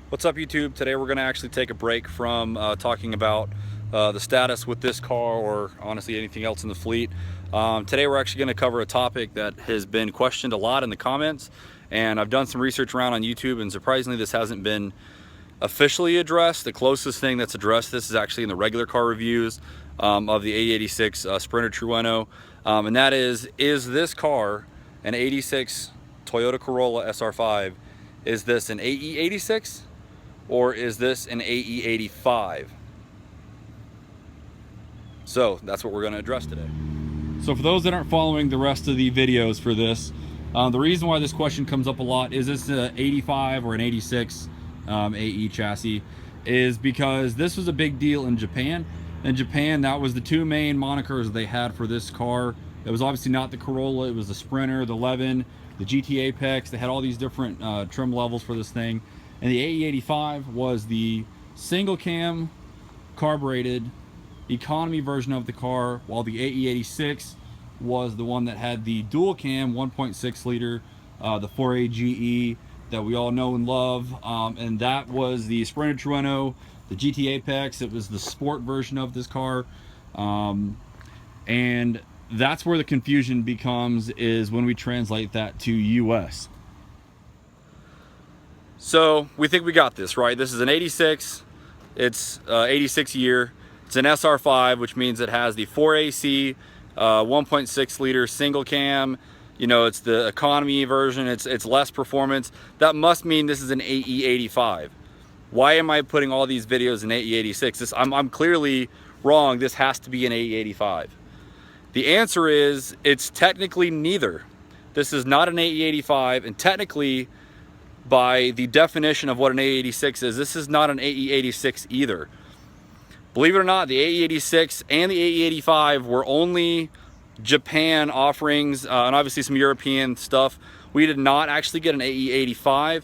What's up, YouTube? Today we're going to actually take a break from talking about the status with this car, or honestly anything else in the fleet. Today we're actually going to cover a topic that has been questioned a lot in the comments, and I've done some research around on YouTube, and surprisingly this hasn't been officially addressed. The closest thing that's addressed this is actually in the regular car reviews of the AE86 Sprinter Trueno, and that is this car an 86 Toyota Corolla SR5? Is this an AE86? Or is this an AE85? So that's what we're going to address today. So for those that aren't following the rest of the videos for this, the reason why this question comes up a lot, is this an 85 or an 86 AE chassis, is because this was a big deal in Japan. In Japan, that was the two main monikers they had for this car. It was obviously not the Corolla, it was the Sprinter, the 11, the GT Apex. They had all these different trim levels for this thing. And the AE85 was the single cam carbureted economy version of the car, while the AE86 was the one that had the dual cam 1.6 liter, the 4AGE that we all know and love, and that was the Sprinter Trueno, the GT Apex. It was the sport version of this car, and that's where the confusion becomes, is when we translate that to US. So we think we got this right. This is an 86. It's 86 year. It's an SR5, which means it has the 4AC, 1.6 liter single cam. You know, it's the economy version. It's less performance. That must mean this is an AE85. Why am I putting all these videos in AE86? I'm clearly wrong. This has to be an AE85. The answer is it's technically neither. This is not an AE85, and technically, by the definition of what an AE86 is, this is not an AE86 either. Believe it or not, the AE86 and the AE85 were only Japan offerings, and obviously some European stuff. We did not actually get an AE85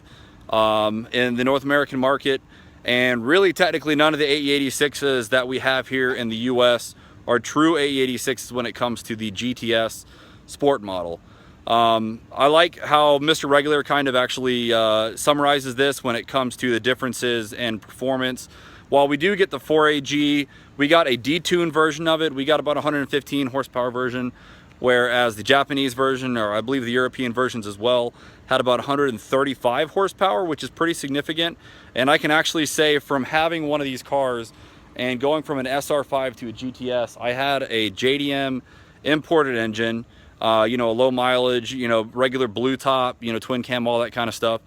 in the North American market, and really technically none of the AE86s that we have here in the US are true AE86s when it comes to the GTS sport model. I like how Mr. Regular kind of actually summarizes this when it comes to the differences in performance. While we do get the 4AG, we got a detuned version of it. We got about 115 horsepower version, whereas the Japanese version, or I believe the European versions as well, had about 135 horsepower, which is pretty significant. And I can actually say, from having one of these cars and going from an SR5 to a GTS, I had a JDM imported engine, you know, a low mileage, you know, regular blue top, you know, twin cam, all that kind of stuff.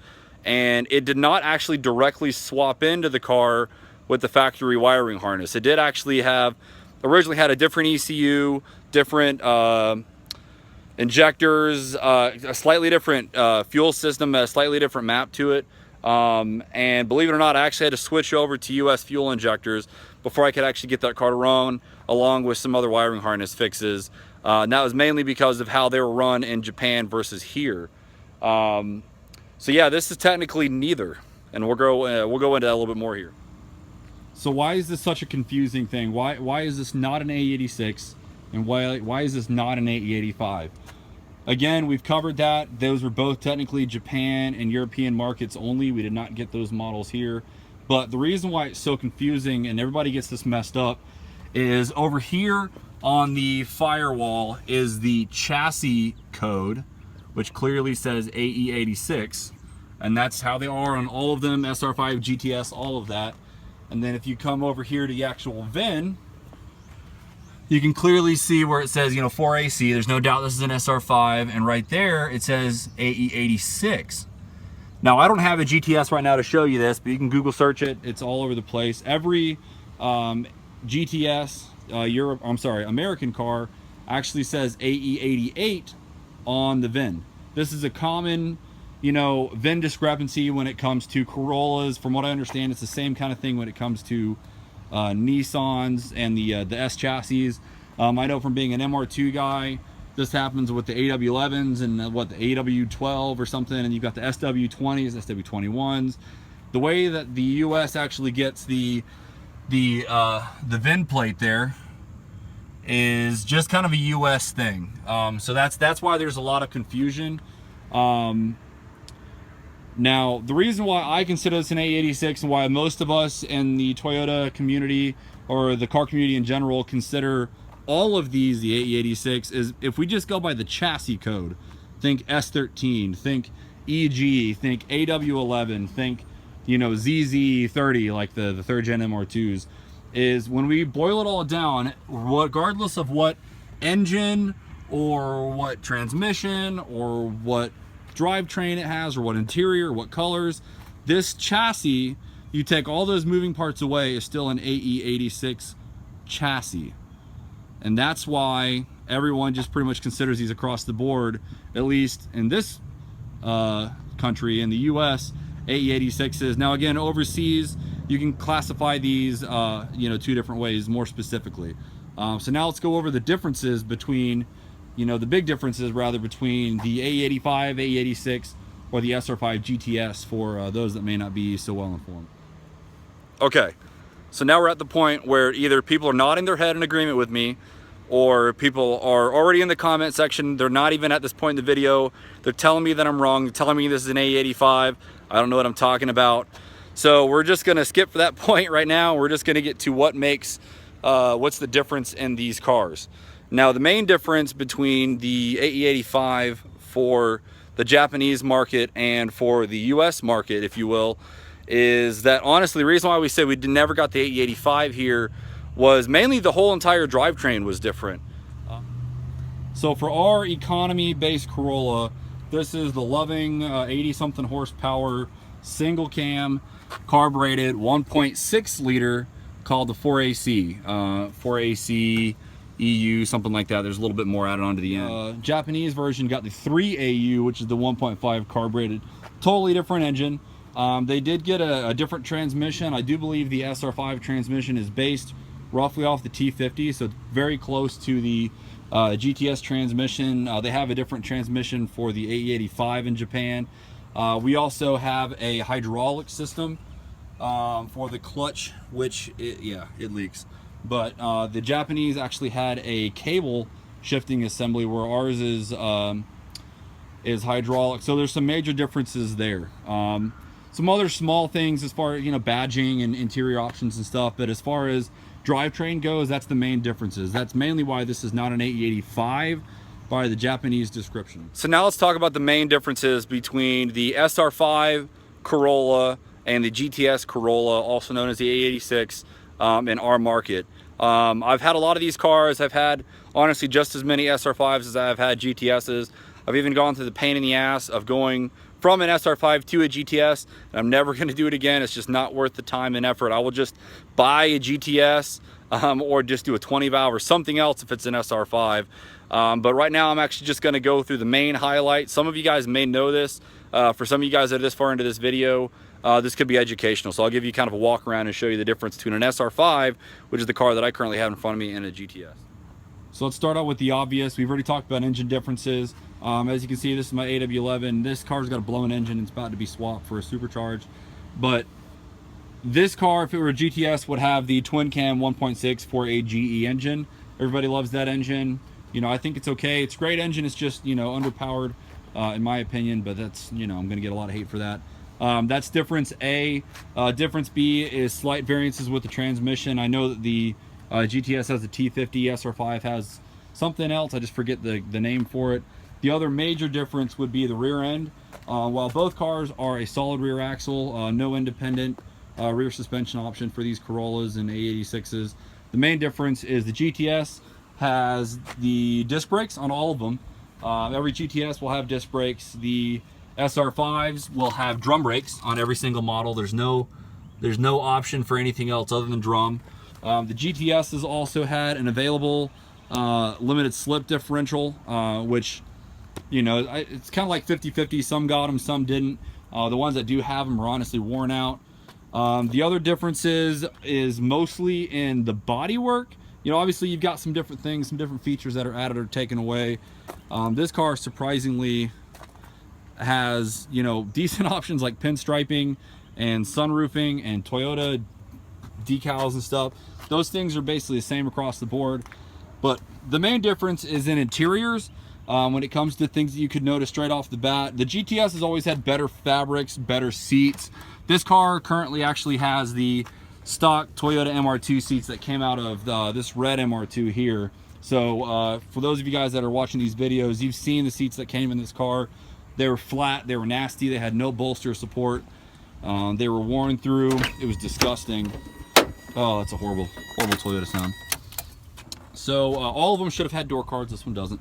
And it did not actually directly swap into the car with the factory wiring harness. It did actually have, originally had a different ECU, different injectors, a slightly different fuel system, a slightly different map to it. And believe it or not, I actually had to switch over to US fuel injectors before I could actually get that car to run, along with some other wiring harness fixes. And that was mainly because of how they were run in Japan versus here. So yeah, this is technically neither, and we'll go into that a little bit more here. So why is this such a confusing thing? Why is this not an AE86, and why is this not an AE85? Again, we've covered that. Those were both technically Japan and European markets only. We did not get those models here. But the reason why it's so confusing and everybody gets this messed up is over here on the firewall is the chassis code, which clearly says AE86, and that's how they are on all of them, SR5, GTS, all of that. And then if you come over here to the actual VIN, you can clearly see where it says, you know, 4AC. There's no doubt this is an SR5, and right there it says AE86. Now, I don't have a GTS right now to show you this, but you can Google search it. It's all over the place. Every GTS, American car actually says AE88 on the VIN. This is a common, you know, VIN discrepancy when it comes to Corollas. From what I understand, it's the same kind of thing when it comes to Nissans and the S chassis. I know from being an MR2 guy, this happens with the AW11s and what, the AW12 or something, and you've got the SW20s, SW21s. The way that the US actually gets the VIN plate there is just kind of a US thing. So that's why there's a lot of confusion. Now, the reason why I consider this an AE86 and why most of us in the Toyota community or the car community in general consider all of these the AE86 is if we just go by the chassis code. Think S13, think EG, think AW11, think, you know, ZZ30, like the third gen MR2s, is when we boil it all down, regardless of what engine or what transmission or what drivetrain it has or what interior, what colors, this chassis, you take all those moving parts away, is still an AE86 chassis. And that's why everyone just pretty much considers these across the board, at least in this country, in the US, AE86s. Now again, overseas, you can classify these you know, two different ways more specifically. So now let's go over the differences between, you know, the big differences rather between the AE85, AE86, or the SR5 GTS for those that may not be so well informed. Okay, so now we're at the point where either people are nodding their head in agreement with me, or people are already in the comment section. They're not even at this point in the video. They're telling me that I'm wrong. They're telling me this is an AE85. I don't know what I'm talking about. So we're just gonna skip for that point right now. We're just gonna get to what makes, what's the difference in these cars. Now, the main difference between the AE85 for the Japanese market and for the US market, if you will, is that honestly, the reason why we said we never got the AE85 here was mainly the whole entire drivetrain was different. So for our economy-based Corolla, this is the loving 80-something horsepower, single cam, carbureted 1.6 liter called the 4AC. 4AC EU, something like that. There's a little bit more added on to the end. Japanese version got the 3AU, which is the 1.5 carbureted. Totally different engine. They did get a different transmission. I do believe the SR5 transmission is based roughly off the T50, so very close to the GTS transmission. They have a different transmission for the AE85 in Japan. We also have a hydraulic system for the clutch, which it leaks. But the Japanese actually had a cable shifting assembly where ours is hydraulic. So there's some major differences there. Some other small things as far as, you know, badging and interior options and stuff, but as far as drivetrain goes, that's the main differences. That's mainly why this is not an AE85 by the Japanese description. So now let's talk about the main differences between the SR5 Corolla and the GTS Corolla, also known as the AE86, in our market. I've had a lot of these cars. I've had honestly just as many SR5s as I've had GTSs. I've even gone through the pain in the ass of going from an SR5 to a GTS. And I'm never going to do it again. It's just not worth the time and effort. I will just buy a GTS or just do a 20 valve or something else if it's an SR5. But right now I'm actually just going to go through the main highlights. Some of you guys may know this. For some of you guys that are this far into this video, this could be educational. So I'll give you kind of a walk around and show you the difference between an SR5, which is the car that I currently have in front of me, and a GTS. So let's start out with the obvious. We've already talked about engine differences. As you can see, this is my AW11. This car's got a blown engine. It's about to be swapped for a supercharged. But this car, if it were a GTS, would have the twin cam 1.6 4AGE engine. Everybody loves that engine. You know, I think it's okay. It's a great engine. It's just, you know, underpowered in my opinion, but that's, you know, I'm going to get a lot of hate for that. That's difference A. Difference B is slight variances with the transmission. I know that the GTS has a T50, SR5 has something else. I just forget the name for it. The other major difference would be the rear end. While both cars are a solid rear axle, no independent rear suspension option for these Corollas and AE86s. The main difference is the GTS has the disc brakes on all of them. Every GTS will have disc brakes. The SR5s will have drum brakes on every single model. There's no option for anything else other than drum. The GTS has also had an available limited slip differential, which, you know, it's kind of like 50-50. Some got them, some didn't. The ones that do have them are honestly worn out. The other differences is mostly in the bodywork. You know, obviously you've got some different things, some different features that are added or taken away. This car surprisingly has, you know, decent options like pinstriping and sunroofing and Toyota decals and stuff. Those things are basically the same across the board. But the main difference is in interiors. When it comes to things that you could notice straight off the bat, the GTS has always had better fabrics, better seats. This car currently actually has the stock Toyota MR2 seats that came out of this red MR2 here. So for those of you guys that are watching these videos, you've seen the seats that came in this car. They were flat, they were nasty, they had no bolster support. They were worn through. It was disgusting. Oh, that's a horrible, horrible Toyota sound. So all of them should have had door cards. This one doesn't.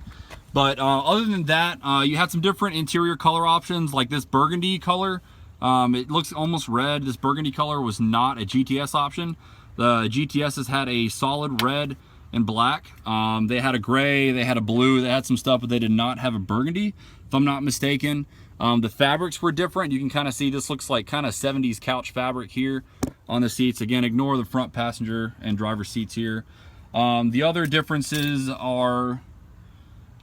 But other than that, you had some different interior color options, like this burgundy color. It looks almost red. This burgundy color was not a GTS option. The GTSs had a solid red and black. They had a gray, they had a blue, they had some stuff, but they did not have a burgundy, if I'm not mistaken. The fabrics were different. You can kind of see this looks like kind of 70s couch fabric here on the seats. Again, ignore the front passenger and driver seats here. The other differences are,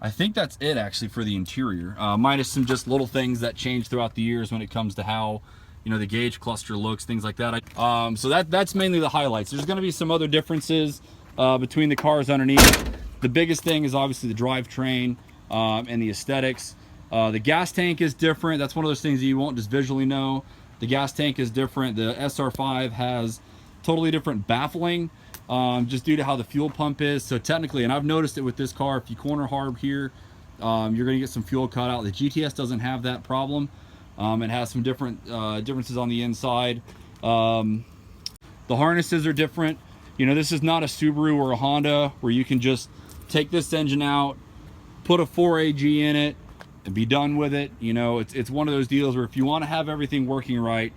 I think that's it actually for the interior, minus some just little things that change throughout the years when it comes to how, you know, the gauge cluster looks, things like that. So that's mainly the highlights. There's going to be some other differences between the cars underneath. The biggest thing is obviously the drivetrain and the aesthetics. The gas tank is different. That's one of those things that you won't just visually know. The gas tank is different. The SR5 has totally different baffling, just due to how the fuel pump is. So technically, and I've noticed it with this car, if you corner hard here, you're going to get some fuel cut out. The GTS doesn't have that problem. It has some different differences on the inside. The harnesses are different. You know, this is not a Subaru or a Honda where you can just take this engine out, put a 4AG in it, and be done with it. You know, it's one of those deals where if you want to have everything working right,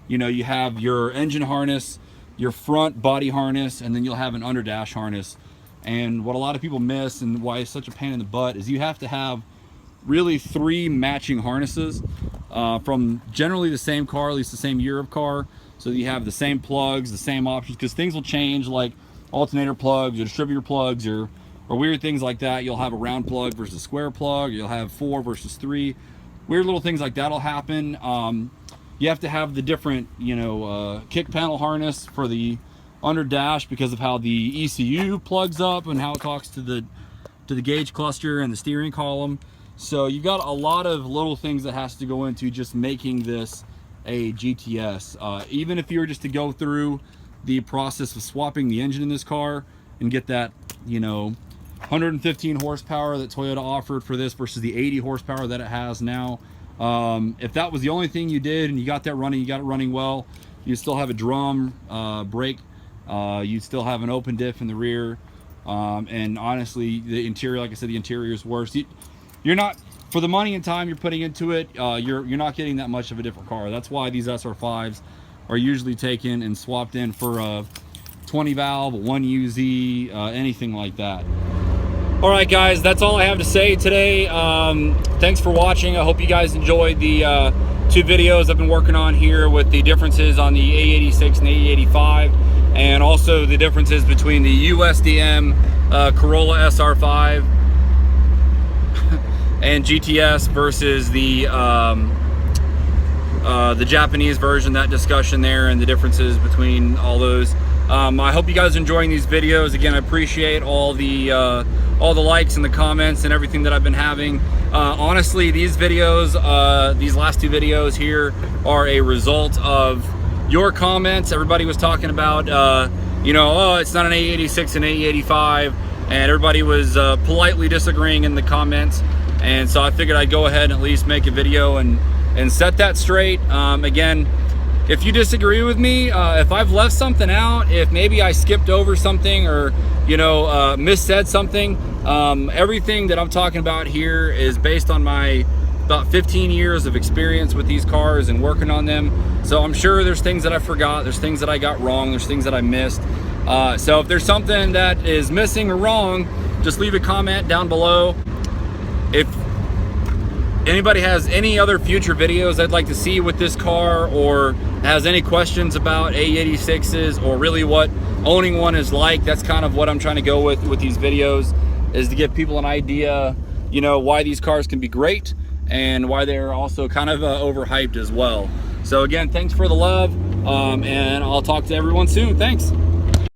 you know, you have your engine harness, your front body harness, and then you'll have an under dash harness. And what a lot of people miss, and why it's such a pain in the butt, is you have to have really 3 matching harnesses from generally the same car, at least the same year of car, so that you have the same plugs, the same options, because things will change, like alternator plugs or distributor plugs or weird things like that. You'll have a round plug versus a square plug. You'll have 4 versus 3. Weird little things like that will happen. You have to have the different, you know, kick panel harness for the under dash because of how the ECU plugs up and how it talks to the gauge cluster and the steering column. So you've got a lot of little things that has to go into just making this a GTS. Even if you were just to go through the process of swapping the engine in this car and get that, you know, 115 horsepower that Toyota offered for this versus the 80 horsepower that it has now. If that was the only thing you did and you got that running, you got it running well, you still have a drum brake, you still have an open diff in the rear, and honestly, the interior, like I said, the interior is worse. You're not, for the money and time you're putting into it, you're not getting that much of a different car. That's why these SR5s are usually taken and swapped in for a 20 valve, 1UZ, anything like that. All right, guys, that's all I have to say today. Thanks for watching. I hope you guys enjoyed the 2 videos I've been working on here with the differences on the AE86 and AE85, and also the differences between the USDM Corolla SR5 and GTS versus the Japanese version, that discussion there, and the differences between all those. I hope you guys are enjoying these videos. Again, I appreciate all the likes and the comments and everything that I've been having. Honestly, these videos, these last 2 videos here, are a result of your comments. Everybody was talking about, you know, oh, it's not an AE86 and AE85, and everybody was politely disagreeing in the comments. And so I figured I'd go ahead and at least make a video and set that straight. Again, if you disagree with me, if I've left something out, if maybe I skipped over something or, you know, missaid something, everything that I'm talking about here is based on my about 15 years of experience with these cars and working on them. So I'm sure there's things that I forgot, there's things that I got wrong, there's things that I missed. So if there's something that is missing or wrong, just leave a comment down below. If anybody has any other future videos I'd like to see with this car, or has any questions about AE86s, or really what owning one is like, that's kind of what I'm trying to go with these videos, is to give people an idea, you know, why these cars can be great and why they're also kind of overhyped as well. So again, thanks for the love, and I'll talk to everyone soon. Thanks.